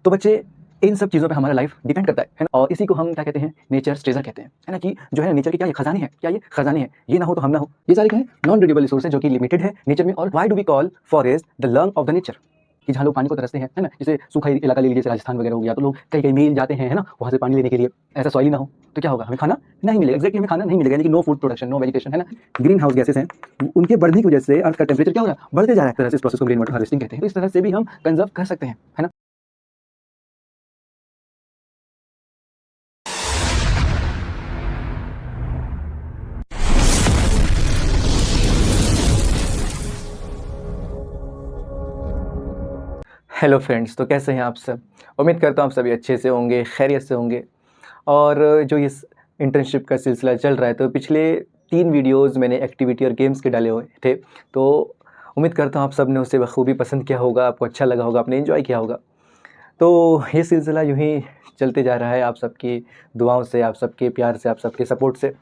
तो बच्चे इन सब चीज़ों पे हमारा लाइफ डिपेंड करता है ना। और इसी को हम क्या कहते हैं, नेचर ट्रेजर कहते हैं, है ना। कि जो है नेचर के क्या ये खजाने हैं, क्या ये खजाने हैं, ये ना हो तो हम ना हो। ये सारे क्या है, नॉन रिन्यूएबल रिसोर्स है जो कि लिमिटेड है नेचर में। और why do we call forest the lung of the nature, कि जहाँ लोग पानी को तरसते हैं, है ना। जैसे सूखा इलाका ले लीजिए, जैसे राजस्थान वगैरह हो गया, तो लोग कई कई मील जाते हैं, है ना, वहाँ से पानी लेने के लिए। ऐसा सॉइल ही ना हो तो क्या होगा, हमें खाना नहीं मिलेगा। एक्जैक्टली हमें खाना नहीं मिलेगा, यानी कि no food production, no vegetation, है ना। ग्रीन हाउस गैसेस हैं, उनके बढ़ने की वजह से अर्थ का टेम्परेचर क्या हो रहा है, बढ़ते जा रहा है। इस तरह से इस प्रोसेस को रेन वाटर हार्वेस्टिंग कहते हैं। तो इस तरह से भी हम कंजर्व कर सकते हैं, है ना। हेलो फ्रेंड्स, तो कैसे हैं आप सब। उम्मीद करता हूँ आप सभी अच्छे से होंगे, खैरियत से होंगे। और जो इस इंटर्नशिप का सिलसिला चल रहा है, तो पिछले 3 वीडियोस मैंने एक्टिविटी और गेम्स के डाले हुए थे। तो उम्मीद करता हूँ आप सब ने उसे बखूबी पसंद किया होगा, आपको अच्छा लगा होगा, आपने एंजॉय किया होगा। तो ये सिलसिला यूँ ही चलते जा रहा है, आप सबकी दुआओं से, आप सबके प्यार से, आप सबके सपोर्ट से,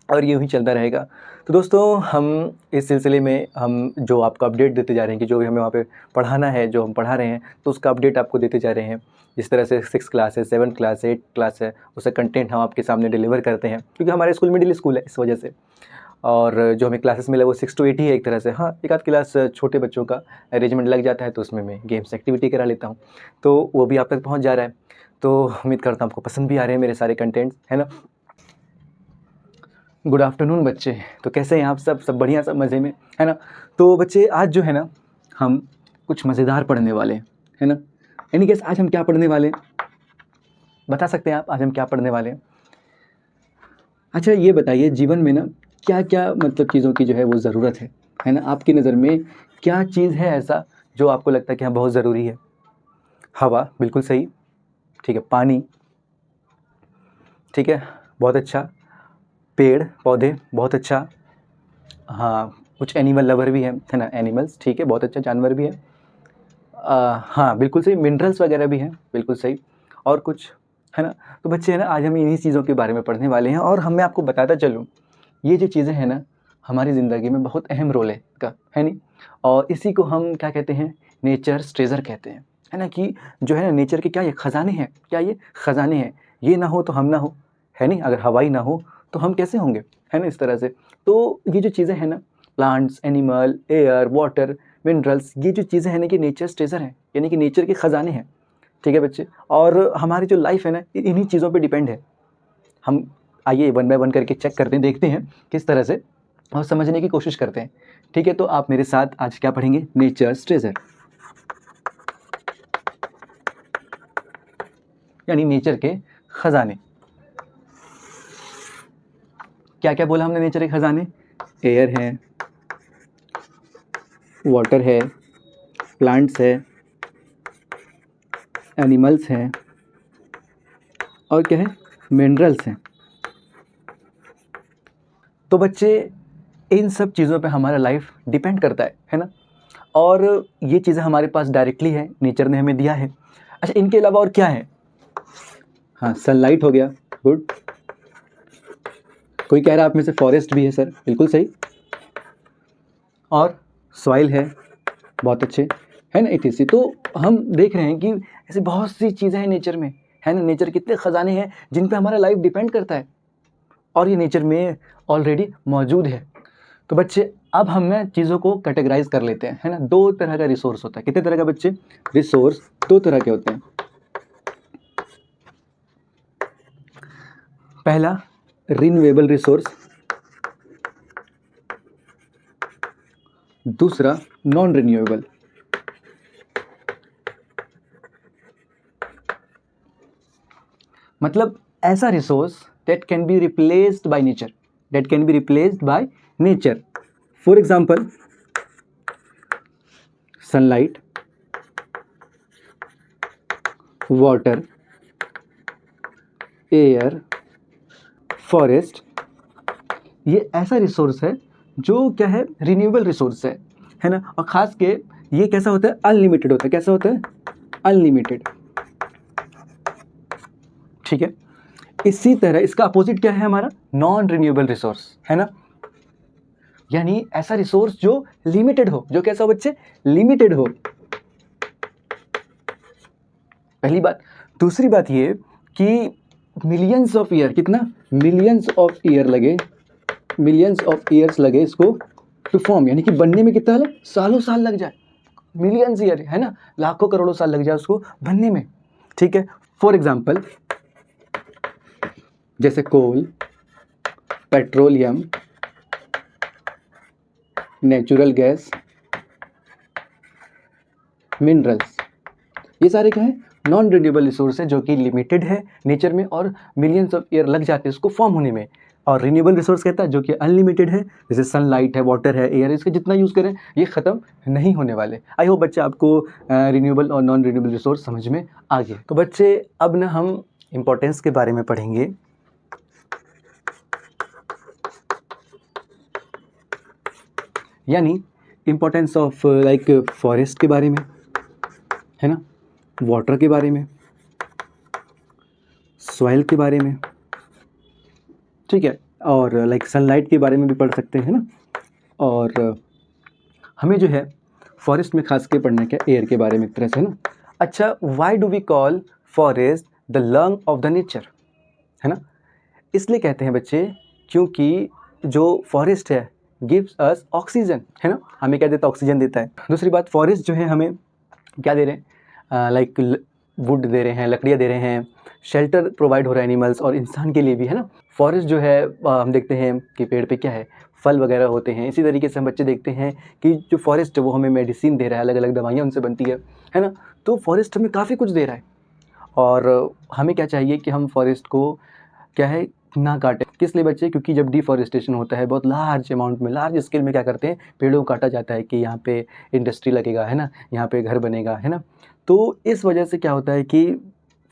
और यूँ ही चलता रहेगा। तो दोस्तों, हम इस सिलसिले में हम जो आपको अपडेट देते जा रहे हैं कि जो भी हमें वहाँ पे पढ़ाना है, जो हम पढ़ा रहे हैं, तो उसका अपडेट आपको देते जा रहे हैं। जिस तरह से 6 क्लास है, 7 क्लास है, 8 क्लास है, उसका कंटेंट हम आपके सामने डिलीवर करते हैं, क्योंकि हमारा स्कूल मिडिल स्कूल है, इस वजह से। और जो हमें क्लासेस मिला वो 6 to 8 ही है एक तरह से। हाँ, एक आध क्लास छोटे बच्चों का अरेंजमेंट लग जाता है, तो उसमें मैं गेम्स एक्टिविटी करा लेता हूँ, तो वो भी आप तक पहुँच जा रहा है। तो उम्मीद करता हूँ आपको पसंद भी आ रहे हैं मेरे सारे कंटेंट्स, है ना। गुड आफ्टरनून बच्चे, तो कैसे हैं आप सब बढ़िया, सब मज़े में, है ना। तो बच्चे, आज जो है ना, हम कुछ मज़ेदार पढ़ने वाले हैं, है ना। एनी गेस आज हम क्या पढ़ने वाले हैं, बता सकते हैं आप आज हम क्या पढ़ने वाले हैं। अच्छा ये बताइए, जीवन में ना क्या क्या मतलब चीज़ों की जो है वो ज़रूरत है ना। आपकी नज़र में क्या चीज़ है ऐसा जो आपको लगता है कि हाँ बहुत ज़रूरी है। हवा, बिल्कुल सही, ठीक है। पानी, ठीक है, बहुत अच्छा। पेड़ पौधे, बहुत अच्छा। हाँ, कुछ एनिमल लवर भी है ना, एनिमल्स, ठीक है, बहुत अच्छा, जानवर भी है। हाँ बिल्कुल सही, मिनरल्स वगैरह भी हैं, बिल्कुल सही। और कुछ, है ना। तो बच्चे है ना, आज हम इन्हीं चीज़ों के बारे में पढ़ने वाले हैं। और मैं आपको बताता चलूँ, ये जो चीज़ें हैं ना, हमारी ज़िंदगी में बहुत अहम रोल है इसका, है नहीं। और इसी को हम क्या कहते हैं, नेचर्स ट्रेजर कहते हैं, है ना। कि जो है ना, नेचर के क्या ये खजाने हैं, क्या ये खजाने हैं, ये ना हो तो हम ना हो, है नहीं। अगर हवा ही ना हो तो हम कैसे होंगे, है ना, इस तरह से। तो ये जो चीज़ें हैं ना, plants, animal, air, water, minerals, ये जो चीज़ें हैं ना, कि नेचर्स ट्रेजर हैं, यानी कि नेचर के ख़जाने हैं, ठीक है बच्चे। और हमारी जो लाइफ है ना, इन्हीं चीज़ों पे डिपेंड है। हम आइए 1 बाय 1 करके चेक करते हैं, देखते हैं किस तरह से, और समझने की कोशिश करते हैं, ठीक है। तो आप मेरे साथ आज क्या पढ़ेंगे, नेचर्स ट्रेजर, यानी नेचर के ख़जाने। क्या क्या बोला हमने, नेचर के ख़जाने, एयर है, वाटर है, प्लांट्स है, एनिमल्स हैं, और क्या है, मिनरल्स हैं। तो बच्चे, इन सब चीज़ों पे हमारा लाइफ डिपेंड करता है ना। और ये चीज़ें हमारे पास डायरेक्टली है, नेचर ने हमें दिया है। अच्छा, इनके अलावा और क्या है, हाँ, सनलाइट हो गया, गुड। कोई कह रहा है आप में से फॉरेस्ट भी है, सर बिल्कुल सही। और सॉइल है, बहुत अच्छे, है ना, इटीसी। तो हम देख रहे हैं कि ऐसी बहुत सी चीज़ें हैं नेचर में, है ना। नेचर कितने ख़जाने हैं जिन पे हमारा लाइफ डिपेंड करता है, और ये नेचर में ऑलरेडी मौजूद है। तो बच्चे, अब हम ना चीज़ों को कैटेगराइज कर लेते हैं, है ना। 2 तरह का रिसोर्स होता है। कितने तरह का बच्चे, रिसोर्स 2 तरह के होते हैं। पहला, रिन्यूएबल रिसोर्स, दूसरा नॉन रिन्यूएबल। मतलब ऐसा resource that can be replaced by nature, that can be replaced by nature. For example, sunlight, water, air, forest, ये ऐसा रिसोर्स है जो क्या है, रिन्यूएबल रिसोर्स है ना। और ख़ास के ये कैसा होता है, अनलिमिटेड होता है। कैसा होता है, अनलिमिटेड, ठीक है। इसी तरह इसका अपोजिट क्या है हमारा, नॉन रिन्यूएबल रिसोर्स, है ना। यानी ऐसा रिसोर्स जो लिमिटेड हो, जो कैसा हो बच्चे, लिमिटेड हो। पहली बात। दूसरी बात ये कि मिलियंस ऑफ ईयर, कितना, मिलियंस ऑफ ईयर्स लगे इसको टू फॉर्म, यानी कि बनने में कितना लगे, सालों साल लग जाए, मिलियंस ईयर है ना, लाखों करोड़ों साल लग जाए उसको बनने में, ठीक है। फॉर एग्जाम्पल जैसे कोल, पेट्रोलियम, नेचुरल गैस, मिनरल्स, ये सारे क्या है, नॉन रिन्यूएबल रिसोर्स है जो कि लिमिटेड है नेचर में और मिलियंस ऑफ ईयर लग जाते हैं उसको फॉर्म होने में। और रिन्यूएबल रिसोर्स कहता है जो कि अनलिमिटेड है, जैसे सनलाइट है, वाटर है, एयर है, इसका जितना यूज़ करें ये ख़त्म नहीं होने वाले। आई होप बच्चे आपको रिन्यूएबल और नॉन रिन्यूएबल रिसोर्स समझ में आ गए। तो बच्चे अब ना हम इम्पोर्टेंस के बारे में पढ़ेंगे। यानी इम्पोर्टेंस ऑफ लाइक फॉरेस्ट के बारे में, है ना, वाटर के बारे में, सॉइल के बारे में, ठीक है, और लाइक सनलाइट के बारे में भी पढ़ सकते हैं ना। और हमें जो है फॉरेस्ट में खास के पढ़ना क्या, एयर के बारे में एक तरह से, है ना। अच्छा, why do we call forest the lung of the nature, है ना, इसलिए कहते हैं बच्चे क्योंकि जो फॉरेस्ट है गिव्स अस ऑक्सीजन, है ना, हमें क्या देता है, ऑक्सीजन देता है। दूसरी बात, फॉरेस्ट जो है हमें क्या दे रहे हैं, लाइक वुड दे रहे हैं, लकड़ियाँ दे रहे हैं, शेल्टर प्रोवाइड हो रहा है एनिमल्स और इंसान के लिए भी, है ना। फॉरेस्ट जो है हम देखते हैं कि पेड़ पे क्या है, फल वगैरह होते हैं। इसी तरीके से हम बच्चे देखते हैं कि जो फॉरेस्ट है वो हमें मेडिसिन दे रहा है, अलग अलग दवाइयाँ उनसे बनती है ना। तो फॉरेस्ट हमें काफ़ी कुछ दे रहा है और हमें क्या चाहिए कि हम फॉरेस्ट को क्या है ना काटें। किस लिए बच्चे, क्योंकि जब डिफॉरेस्टेशन होता है बहुत लार्ज अमाउंट में, लार्ज स्केल में क्या करते हैं, पेड़ों को काटा जाता है कि यहाँ पे इंडस्ट्री लगेगा, है ना, यहाँ पे घर बनेगा, है ना। तो इस वजह से क्या होता है कि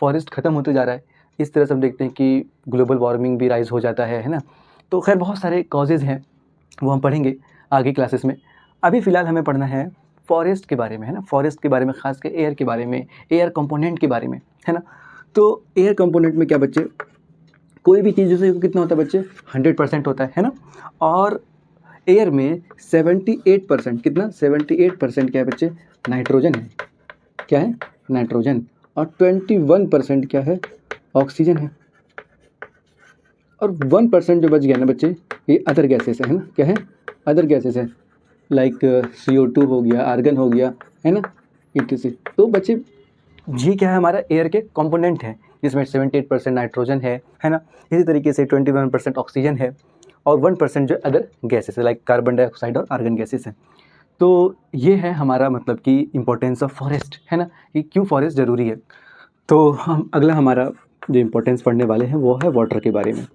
फॉरेस्ट ख़त्म होते जा रहा है। इस तरह से हम देखते हैं कि ग्लोबल वार्मिंग भी राइज़ हो जाता है ना। तो खैर बहुत सारे कॉजेज़ हैं, वो हम पढ़ेंगे आगे क्लासेस में। अभी फ़िलहाल हमें पढ़ना है फॉरेस्ट के बारे में, है ना, फॉरेस्ट के बारे में, ख़ास कर एयर के बारे में, एयर कंपोनेंट के बारे में, है ना। तो एयर कंपोनेंट में क्या बच्चे, कोई भी चीज़ जैसे कितना होता है बच्चे, 100% होता है ना। और एयर में 78%, कितना, 78% क्या है बच्चे, नाइट्रोजन है, क्या है, नाइट्रोजन। और 21% क्या है, ऑक्सीजन है। और 1% जो बच गया ना बच्चे, ये अदर गैसेस है ना, क्या है, अदर गैसेस है, लाइक CO2 हो गया, आर्गन हो गया, है ना, etc। तो बच्चे ये क्या है, हमारा एयर के कंपोनेंट है, जिसमें 78% नाइट्रोजन है ना। इसी तरीके से 21% ऑक्सीजन है और 1% जो अदर गैसेस है, लाइक कार्बन डाइऑक्साइड और आर्गन गैसेस हैं। तो ये है हमारा मतलब कि इम्पोर्टेंस ऑफ फॉरेस्ट, है ना, कि क्यों फॉरेस्ट ज़रूरी है। तो हम अगला हमारा जो इम्पोर्टेंस पढ़ने वाले हैं वो है वाटर के बारे में।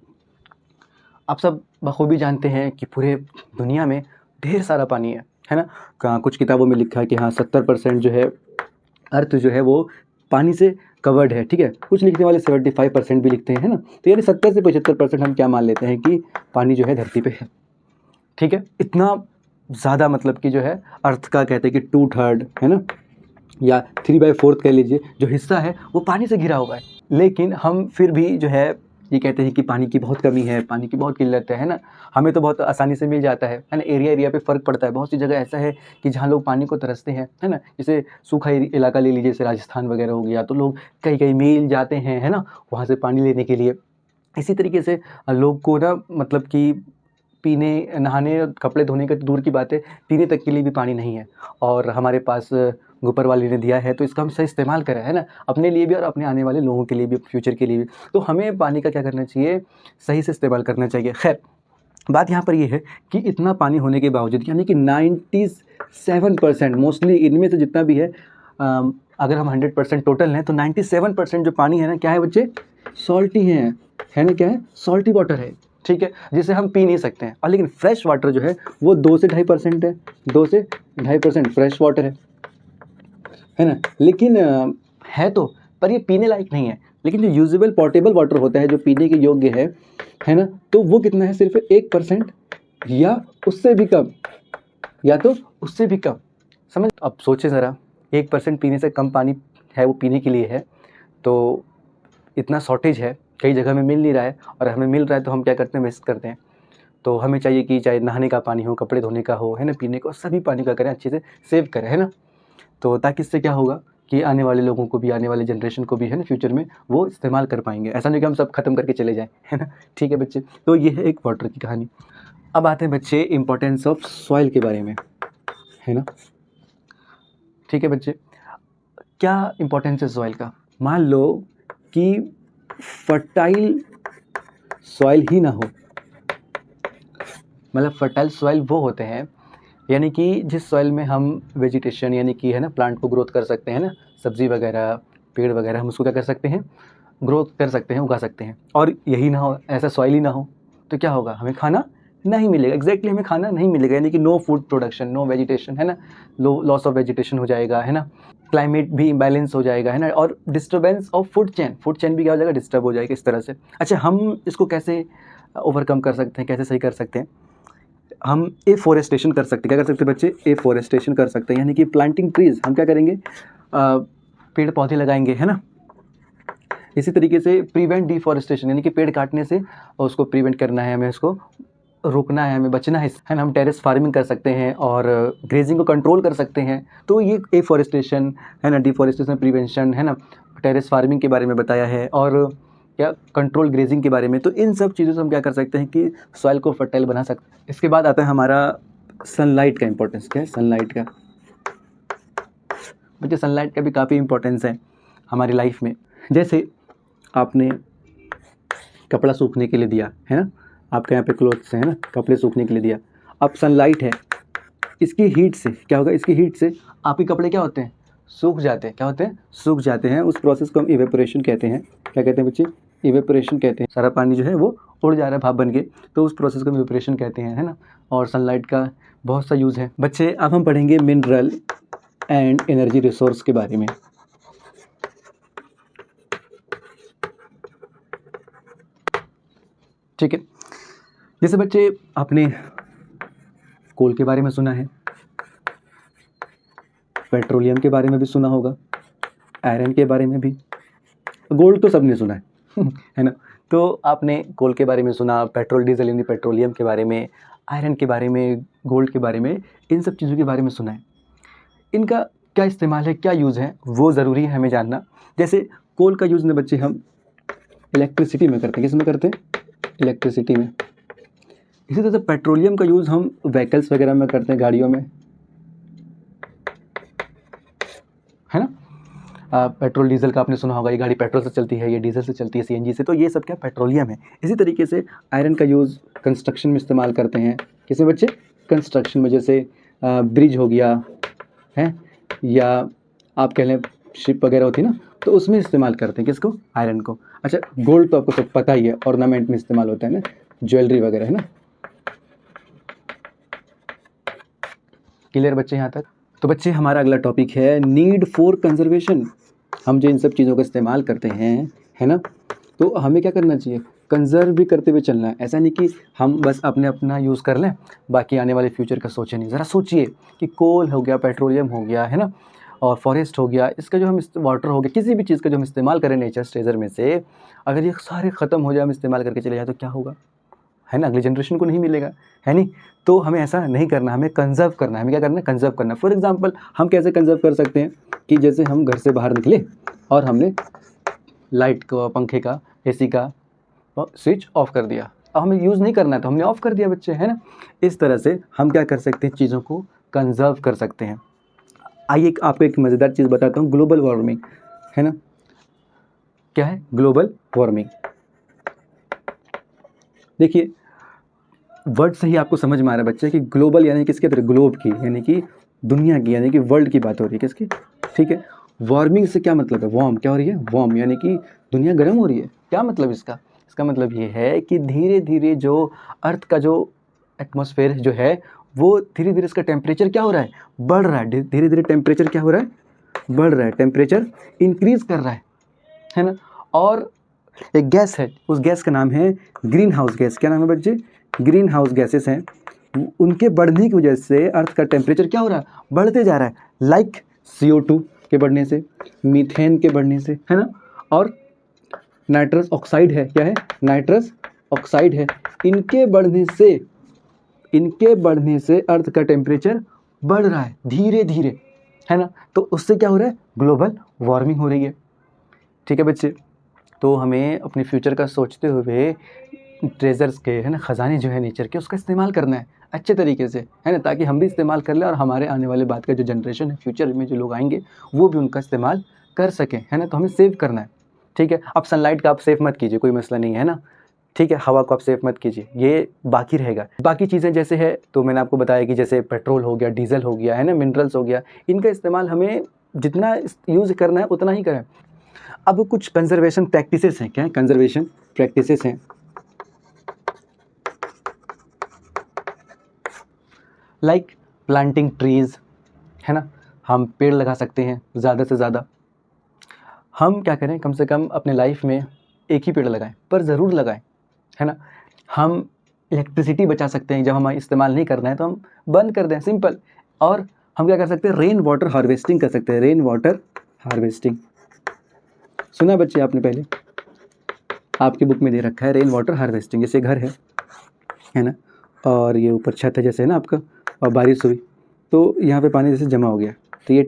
आप सब बखूबी जानते हैं कि पूरे दुनिया में ढेर सारा पानी है ना। कुछ किताबों में लिखा है कि हाँ 70% जो है अर्थ जो है वो पानी से कवर्ड है, ठीक है। कुछ लिखने वाले 75% भी लिखते हैं, है ना। तो यानी 70 से 75% हम क्या मान लेते हैं कि पानी जो है धरती पे है, ठीक है। इतना ज़्यादा मतलब कि जो है अर्थ का कहते हैं कि 2/3, है ना, या 3/4 कह लीजिए, जो हिस्सा है वो पानी से घिरा हुआ है। लेकिन हम फिर भी जो है ये कहते हैं कि पानी की बहुत कमी है, पानी की बहुत किल्लत है ना। हमें तो बहुत आसानी से मिल जाता है ना, एरिया एरिया पे फ़र्क पड़ता है। बहुत सी जगह ऐसा है कि जहाँ लोग पानी को तरसते हैं, है ना। जैसे सूखा इलाका ले लीजिए, जैसे राजस्थान वगैरह हो गया, तो लोग कई कई मील जाते हैं, है ना, वहाँ से पानी लेने के लिए। इसी तरीके से लोग को ना मतलब कि पीने, नहाने, कपड़े धोने का तो दूर की बात है, पीने तक के लिए भी पानी नहीं है। और हमारे पास ऊपर वाले ने दिया है तो इसका हम सही इस्तेमाल करें, है ना, अपने लिए भी और अपने आने वाले लोगों के लिए भी, फ्यूचर के लिए भी। तो हमें पानी का क्या करना चाहिए, सही से इस्तेमाल करना चाहिए। खैर बात यहाँ पर ये है कि इतना पानी होने के बावजूद, यानी कि 97% मोस्टली इनमें से जितना भी है, अगर हम 100% टोटल हैं तो 97% जो पानी है ना, क्या है बच्चे, सॉल्टी है ना, क्या है, सॉल्टी वाटर है, ठीक है, जिसे हम पी नहीं सकते हैं। और लेकिन फ्रेश वाटर जो है वो 2 से 2.5% है, 2 से 2.5% फ्रेश वाटर है ना। लेकिन है तो, पर ये पीने लायक नहीं है। लेकिन जो यूजेबल पोर्टेबल वाटर होता है, जो पीने के योग्य है ना, तो वो कितना है, सिर्फ 1% या उससे भी कम, या तो उससे भी कम, समझ। अब सोचें ज़रा, 1% पीने से कम पानी है वो पीने के लिए है, तो इतना शॉर्टेज है, कई जगह में मिल नहीं रहा है, और हमें मिल रहा है तो हम क्या करते हैं, वेस्ट करते हैं। तो हमें चाहिए कि चाहे नहाने का पानी हो, कपड़े धोने का हो, है ना, पीने को, सभी पानी का करें, अच्छे से सेव करें, है ना। तो ताकि इससे क्या होगा कि आने वाले लोगों को भी, आने वाले जनरेशन को भी है ना फ्यूचर में वो इस्तेमाल कर पाएंगे। ऐसा नहीं कि हम सब खत्म करके चले जाएं, है ना। ठीक है बच्चे, तो ये है एक वाटर की कहानी। अब आते हैं बच्चे इम्पोर्टेंस ऑफ सॉइल के बारे में, है ना। ठीक है बच्चे, क्या इम्पोर्टेंस है सॉइल का। मान लो कि फर्टाइल सॉइल ही ना हो, मतलब फर्टाइल सॉइल वो होते हैं यानी कि जिस सॉइल में हम वेजिटेशन यानी कि है ना प्लांट को ग्रोथ कर सकते हैं ना, सब्जी वगैरह पेड़ वगैरह हम उसको क्या कर सकते हैं, ग्रोथ कर सकते हैं, उगा सकते हैं। और यही ना हो, ऐसा सॉइल ही ना हो तो क्या होगा, हमें खाना नहीं मिलेगा। एग्जैक्टली हमें खाना नहीं मिलेगा, यानी कि no food production, no vegetation, है ना, लॉस ऑफ वेजिटेशन हो जाएगा, है ना, क्लाइमेट भी इम्बैलेंस हो जाएगा, है ना, और डिस्टर्बेंस ऑफ फूड चेन भी क्या हो जाएगा, डिस्टर्ब हो जाएगा इस तरह से। अच्छा, हम इसको कैसे ओवरकम कर सकते हैं, कैसे सही कर सकते हैं, हम एफोरेस्टेशन कर सकते हैं। क्या कर सकते हैं बच्चे, एफोरेस्टेशन कर सकते हैं, यानी कि प्लांटिंग ट्रीज। हम क्या करेंगे, पेड़ पौधे लगाएंगे, है ना। इसी तरीके से प्रिवेंट डिफॉरेस्टेशन, यानी कि पेड़ काटने से उसको प्रिवेंट करना है, हमें उसको रोकना है, हमें बचना है ना। हम टेरेस फार्मिंग कर सकते हैं और ग्रेजिंग को कंट्रोल कर सकते हैं। तो ये एफॉरेस्टेशन है ना, डिफॉरेस्टेशन प्रिवेंशन, है ना, टेरेस फार्मिंग के बारे में बताया है, और क्या कंट्रोल ग्रेजिंग के बारे में। तो इन सब चीज़ों से हम क्या कर सकते हैं कि सॉइल को फर्टाइल बना सकते हैं। इसके बाद आता है हमारा सनलाइट का इंपॉर्टेंस। क्या है सनलाइट का, बच्चे सनलाइट का भी काफ़ी इंपॉर्टेंस है हमारी लाइफ में। जैसे आपने कपड़ा सूखने के लिए दिया है ना, आपके यहाँ पे क्लोथ्स है ना, कपड़े सूखने के लिए दिया, अब सनलाइट है, इसकी हीट से क्या होगा, इसकी हीट से आपके कपड़े क्या होते हैं, सूख जाते हैं। क्या होते हैं, सूख जाते हैं। उस प्रोसेस को हम इवेपोरेशन कहते हैं। क्या कहते हैं बच्चे, इवेपोरेशन कहते हैं। सारा पानी जो है वो उड़ जा रहा है भाप बन के, तो उस प्रोसेस को हम इवेपोरेशन कहते हैं, है ना। और सनलाइट का बहुत सा यूज़ है बच्चे। अब हम पढ़ेंगे मिनरल एंड एनर्जी रिसोर्स के बारे में। ठीक है, जैसे बच्चे आपने कोल के बारे में सुना है, पेट्रोलियम के बारे में भी सुना होगा, आयरन के बारे में भी, गोल्ड तो सबने सुना है है ना। तो आपने कोल के बारे में सुना, पेट्रोल डीजल यानी पेट्रोलियम के बारे में, आयरन के बारे में, गोल्ड के बारे में, इन सब चीज़ों के बारे में सुना है। इनका क्या इस्तेमाल है, क्या यूज़ है, वो ज़रूरी है हमें जानना। जैसे कोल का यूज़ ना बच्चे हम इलेक्ट्रिसिटी में करते हैं। किस में करते हैं, इलेक्ट्रिसिटी में। इसी तरह से पेट्रोलियम का यूज़ हम व्हीकल्स वगैरह में करते हैं, गाड़ियों में, है ना। पेट्रोल डीजल का आपने सुना होगा, ये गाड़ी पेट्रोल से चलती है, ये डीजल से चलती है, सीएनजी से, तो ये सब क्या पेट्रोलियम है। इसी तरीके से आयरन का यूज़ कंस्ट्रक्शन में इस्तेमाल करते हैं। किसमें बच्चे, कंस्ट्रक्शन में, जैसे ब्रिज हो गया है, या आप कह लें शिप वगैरह होती है ना, तो उसमें इस्तेमाल करते हैं किसको, आयरन को। अच्छा, गोल्ड तो आपको सब पता ही है, ऑर्नामेंट में इस्तेमाल होता है ना, ज्वेलरी वगैरह, है ना। क्लियर बच्चे यहाँ तक। तो बच्चे हमारा अगला टॉपिक है नीड फॉर कंजर्वेशन। हम जो इन सब चीज़ों का इस्तेमाल करते हैं, है ना, तो हमें क्या करना चाहिए, कंजर्व भी करते हुए चलना है। ऐसा नहीं कि हम बस अपना यूज़ कर लें, बाकी आने वाले फ्यूचर का सोचें नहीं। ज़रा सोचिए कि कोल हो गया, पेट्रोलियम हो गया, है ना, और फॉरेस्ट हो गया, इसका जो हम वाटर हो गया, किसी भी चीज़ का जो हम इस्तेमाल करें नेचर ट्रेजर में से, अगर ये सारे ख़त्म हो जाए, हम इस्तेमाल करके चले जाए तो क्या होगा, है ना, अगली जनरेशन को नहीं मिलेगा, है नहीं। तो हमें ऐसा नहीं करना, हमें कंजर्व करना है। हमें क्या करना है, कंजर्व करना है। फॉर एग्जांपल हम कैसे कंजर्व कर सकते हैं कि जैसे हम घर से बाहर निकले और हमने लाइट को, पंखे का, एसी का स्विच ऑफ कर दिया, अब हमें यूज़ नहीं करना है तो हमने ऑफ कर दिया बच्चे, है ना। इस तरह से हम क्या कर सकते हैं, चीज़ों को कंजर्व कर सकते हैं। आइए आपको एक मज़ेदार चीज़ बताता हूँ, ग्लोबल वार्मिंग, है ना। क्या है ग्लोबल वार्मिंग, देखिए वर्ड से ही आपको समझ में आ रहा है बच्चे कि ग्लोबल यानी किसके तरह, ग्लोब की, यानी कि दुनिया की, यानी कि वर्ल्ड की बात हो रही है, किसकी, ठीक है। वार्मिंग से क्या मतलब है, वार्म क्या हो रही है, वार्म यानी कि दुनिया गर्म हो रही है। क्या मतलब इसका, इसका मतलब ये है कि धीरे धीरे जो अर्थ का जो एटमॉस्फेयर जो है वो धीरे धीरे इसका टेम्परेचर क्या हो रहा है, बढ़ रहा है। धीरे धीरे टेम्परेचर क्या हो रहा है, बढ़ रहा है, टेम्परेचर इंक्रीज कर रहा है ना। और एक गैस है, उस गैस का नाम है ग्रीन हाउस गैस। क्या नाम है बच्चे, ग्रीन हाउस गैसेस हैं। उनके बढ़ने की वजह से अर्थ का टेम्परेचर क्या हो रहा है, बढ़ते जा रहा है। लाइक CO2 के बढ़ने से, मीथेन के बढ़ने से, है ना, और नाइट्रस ऑक्साइड है। क्या है, नाइट्रस ऑक्साइड है। इनके बढ़ने से अर्थ का टेम्परेचर बढ़ रहा है धीरे धीरे, है ना। तो उससे क्या हो रहा है, ग्लोबल वार्मिंग हो रही है। ठीक है बच्चे, तो हमें अपने फ्यूचर का सोचते हुए ट्रेजर्स के, है ना, ख़जाने जो है नेचर के, उसका इस्तेमाल करना है अच्छे तरीके से, है ना, ताकि हम भी इस्तेमाल कर लें और हमारे आने वाले बाद का जो जनरेशन है, फ्यूचर में जो लोग आएंगे वो भी उनका इस्तेमाल कर सकें, है ना। तो हमें सेव करना है। ठीक है, अब सनलाइट का आप सेव मत कीजिए, कोई मसला नहीं है ना। ठीक है, हवा को आप सेव मत कीजिए, ये बाकी रहेगा। बाकी चीज़ें जैसे है, तो मैंने आपको बताया कि जैसे पेट्रोल हो गया, डीजल हो गया, है ना, मिनरल्स हो गया, इनका इस्तेमाल हमें जितना यूज़ करना है उतना ही करें। अब कुछ कंजर्वेशन प्रैक्टिसेस हैं। क्या है? कंजर्वेशन प्रैक्टिसेस हैं, लाइक प्लांटिंग ट्रीज़, है ना, हम पेड़ लगा सकते हैं ज़्यादा से ज़्यादा। हम क्या करें, कम से कम अपने लाइफ में एक ही पेड़ लगाएं, पर ज़रूर लगाएं, है ना। हम इलेक्ट्रिसिटी बचा सकते हैं, जब हमें इस्तेमाल नहीं करना है तो हम बंद कर दें, सिंपल। और हम क्या कर सकते हैं, रेन वाटर हार्वेस्टिंग कर सकते हैं। रेन वाटर हार्वेस्टिंग सुना बच्चे आपने? पहले आपकी बुक में दे रखा है रेन वाटर हार्वेस्टिंग। जैसे घर है ना, और ये ऊपर छत है जैसे, है ना आपका, और बारिश हुई तो यहाँ पे पानी जैसे जमा हो गया, तो ये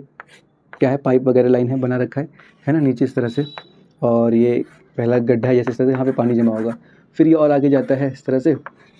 क्या है, पाइप वगैरह लाइन है, बना रखा है ना, नीचे इस तरह से, और ये पहला गड्ढा है जैसे, इस तरह से यहाँ पे पानी जमा होगा, फिर ये और आगे जाता है इस तरह से,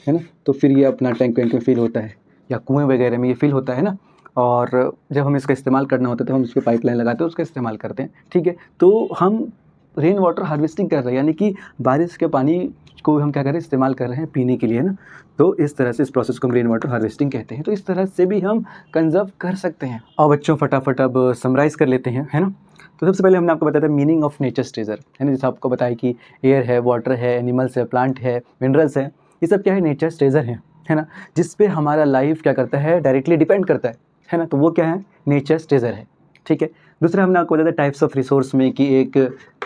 है ना, तो फिर ये अपना टैंक वैंक में फिल होता है, या कुएँ वगैरह में ये फिल होता है ना। और जब हमें इसका इस्तेमाल करना होता है तो हम इस पर पाइपलाइन लगाते हैं, उसका इस्तेमाल करते हैं। ठीक है, तो हम रेन वाटर हार्वेस्टिंग कर रहे हैं, यानी कि बारिश के पानी को हम क्या कर रहे हैं, इस्तेमाल कर रहे हैं पीने के लिए, है ना। तो इस तरह से इस प्रोसेस को हम रेन वाटर हार्वेस्टिंग कहते हैं। तो इस तरह से भी हम कंजर्व कर सकते हैं। और बच्चों फटाफट अब समराइज़ कर लेते हैं, है ना। तो सबसे पहले हमने आपको बताया था मीनिंग ऑफ नेचर्स ट्रेजर, है ना। जैसे आपको बताया कि एयर है, वाटर है, एनिमल्स है, प्लांट है, मिनरल्स है, ये सब क्या है, नेचर्स ट्रेजर है ना, जिस पे हमारा लाइफ क्या करता है, डायरेक्टली डिपेंड करता है ना। तो वो क्या है, नेचर्स ट्रेजर है। ठीक है, दूसरा हमने आपको बताया था टाइप्स ऑफ रिसोर्स में कि एक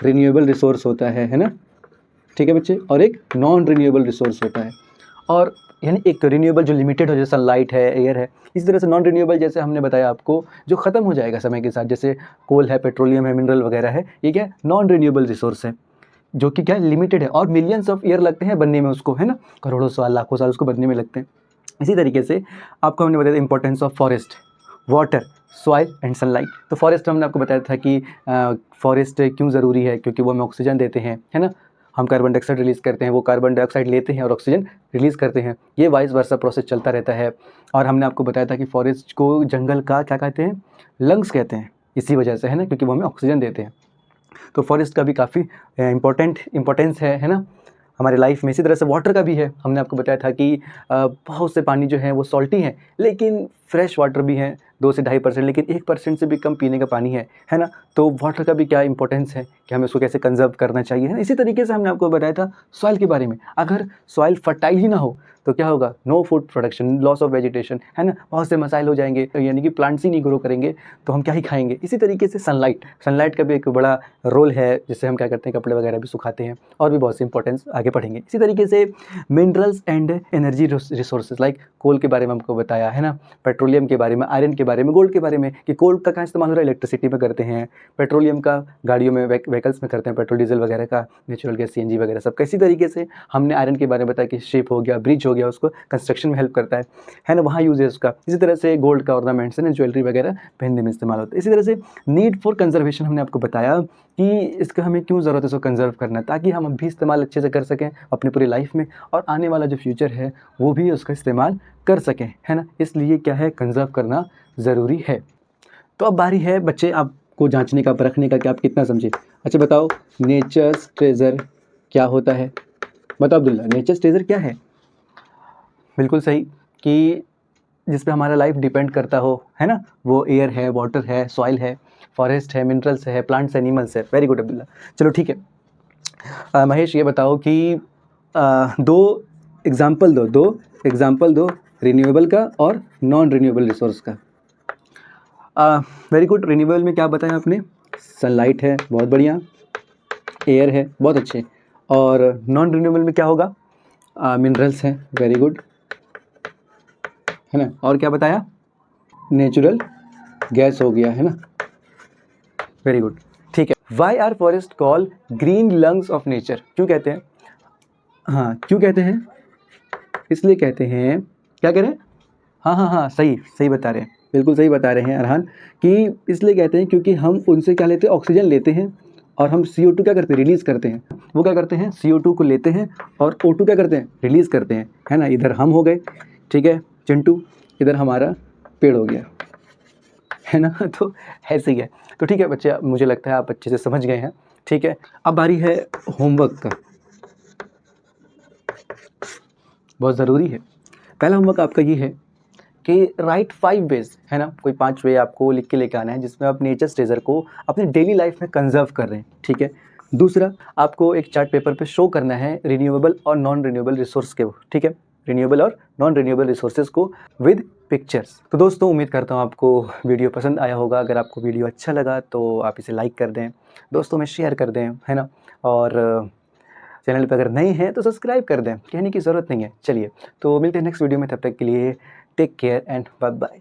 रिन्यूएबल रिसोर्स होता है ना। ठीक है बच्चे, और एक नॉन रिन्यूएबल रिसोर्स होता है। और यानी एक रिन्यूएबल जो लिमिटेड हो, जैसे सनलाइट है, एयर है, इसी तरह से नॉन रिन्यूएबल जैसे हमने बताया आपको जो ख़त्म हो जाएगा समय के साथ, जैसे कोल है, पेट्रोलियम है, मिनरल वगैरह है, ये क्या है, नॉन रिन्यूएबल रिसोर्स है, जो कि क्या है, लिमिटेड है, और मिलियंस ऑफ ईयर लगते हैं बनने में उसको, है ना, करोड़ों साल, लाखों साल उसको बनने में लगते हैं। इसी तरीके से आपको हमने बताया importance of forest, water, soil and sunlight. तो फॉरेस्ट हमने आपको बताया था कि फॉरेस्ट क्यों ज़रूरी है, क्योंकि वो हमें ऑक्सीजन देते हैं, है ना। हम कार्बन डाइऑक्साइड रिलीज़ करते हैं, वो कार्बन डाइऑक्साइड लेते हैं और ऑक्सीजन रिलीज़ करते हैं, ये वाइस वर्सा प्रोसेस चलता रहता है। और हमने आपको बताया था कि फॉरेस्ट को जंगल का क्या कहते हैं, लंग्स कहते हैं, इसी वजह से, है ना, क्योंकि वो हमें ऑक्सीजन देते हैं। तो फॉरेस्ट का भी काफ़ी इम्पोर्टेंस है ना, हमारे लाइफ में। इसी तरह से वाटर का भी है। हमने आपको बताया था कि बहुत से पानी जो है वो सॉल्टी हैं, लेकिन फ्रेश वाटर भी हैं 2 से 2.5%, लेकिन 1% से भी कम पीने का पानी है ना। तो वाटर का भी क्या इंपॉर्टेंस है कि हमें उसको कैसे कंजर्व करना चाहिए, है ना। इसी तरीके से हमने आपको बताया था सॉइल के बारे में। अगर सॉइल फर्टाइल ही ना हो तो क्या होगा, no food production, loss of vegetation, है ना, बहुत से मसाइल हो जाएंगे, यानी कि प्लांट्स ही नहीं ग्रो करेंगे तो हम क्या ही खाएंगे। इसी तरीके से सनलाइट का भी एक बड़ा रोल है, जिससे हम क्या करते हैं, कपड़े वगैरह भी सुखाते हैं, और भी बहुत से इंपॉर्टेंस आगे पढ़ेंगे। इसी तरीके से minerals and energy resources, like coal के बारे में हमको बताया, है ना, पेट्रोलियम के बारे में, आयरन के बारे में, गोल्ड के बारे में, कि कोल का कहाँ इस्तेमाल हो रहा है, इलेक्ट्रिसिटी में करते हैं, पेट्रोलियम का गाड़ियों में, व्हीकल्स में करते हैं, पेट्रोल डीजल वगैरह का, नेचुरल गैस, सीएनजी वगैरह सब। इसी तरीके से हमने आयरन के बारे में बताया कि शिप हो गया, ब्रिज हो गया, उसको कंस्ट्रक्शन में हेल्प करता है ना, वहाँ यूज है उसका। इसी तरह से गोल्ड का ऑर्नामेंट्स, है ना, ज्वेलरी वगैरह पहनने में इस्तेमाल होता है। इसी तरह से नीड फॉर कंजर्वेशन हमने आपको बताया कि इसका हमें क्यों ज़रूरत है इसको कंजर्व करना, ताकि हम भी इस्तेमाल अच्छे से कर सकें अपनी पूरी लाइफ में, और आने वाला जो फ्यूचर है वो भी उसका इस्तेमाल कर सकें, है ना। इसलिए क्या है, कंजर्व करना ज़रूरी है। तो अब बारी है बच्चे आपको जांचने का, परखने का कि आप कितना समझे। अच्छा बताओ, नेचर्स ट्रेजर क्या होता है? बताओ अब्दुल्ला, नेचर्स ट्रेजर क्या है? बिल्कुल सही, कि जिस पे हमारा लाइफ डिपेंड करता हो, है ना, वो एयर है, वाटर है, सॉइल है, फॉरेस्ट है, मिनरल्स है, प्लांट्स, एनिमल्स है। Very good Abdullah. चलो ठीक है, महेश ये बताओ कि दो एग्जाम्पल दो रिन्यूएबल का और नॉन रिन्यूएबल रिसोर्स का। Very good. रिन्यूएबल में क्या बताया आपने? सनलाइट है, बहुत बढ़िया, एयर है, बहुत अच्छे। और नॉन रिन्यूएबल में क्या होगा? मिनरल्स हैं, वेरी गुड, है ना। और क्या बताया? नेचुरल गैस हो गया, है ना, वेरी गुड, ठीक है। Why are forest call green lungs of nature? क्यों कहते हैं? हाँ, क्यों कहते हैं? इसलिए कहते हैं, क्या कह रहे हैं? हाँ, सही बता रहे हैं। बिल्कुल सही बता रहे हैं अरहान, कि इसलिए कहते हैं क्योंकि हम उनसे क्या लेते हैं, ऑक्सीजन लेते हैं और हम CO2 क्या करते हैं, रिलीज़ करते हैं। वो क्या करते हैं, CO2 को लेते हैं और O2 क्या करते हैं, रिलीज़ करते हैं, है ना। इधर हम हो गए, ठीक है चिंटू, इधर हमारा पेड़ हो गया, है ना। तो ऐसे ही है। तो ठीक है बच्चे, मुझे लगता है आप अच्छे से समझ गए हैं, ठीक है। अब बारी है होमवर्क का, बहुत ज़रूरी है। पहला होमवर्क आपका ये है कि राइट 5 वेज, है ना, कोई 5 वे आपको लिख के लेके आना है जिसमें आप नेचर ट्रेजर को अपनी डेली लाइफ में कंजर्व कर रहे हैं, ठीक है। दूसरा, आपको एक चार्ट पेपर पे शो करना है रिन्यूएबल और नॉन रिन्यूएबल रिसोर्स के, ठीक है, रिन्यूएबल और नॉन रिन्यूएबल रिसोर्सेज को विद पिक्चर्स। तो दोस्तों उम्मीद करता हूँ आपको वीडियो पसंद आया होगा। अगर आपको वीडियो अच्छा लगा तो आप इसे लाइक कर दें, दोस्तों में शेयर कर दें, है ना। और चैनल पे अगर नए हैं तो सब्सक्राइब कर दें, कहने की ज़रूरत नहीं है। चलिए तो मिलते हैं नेक्स्ट वीडियो में, तब तक के लिए take care and bye bye.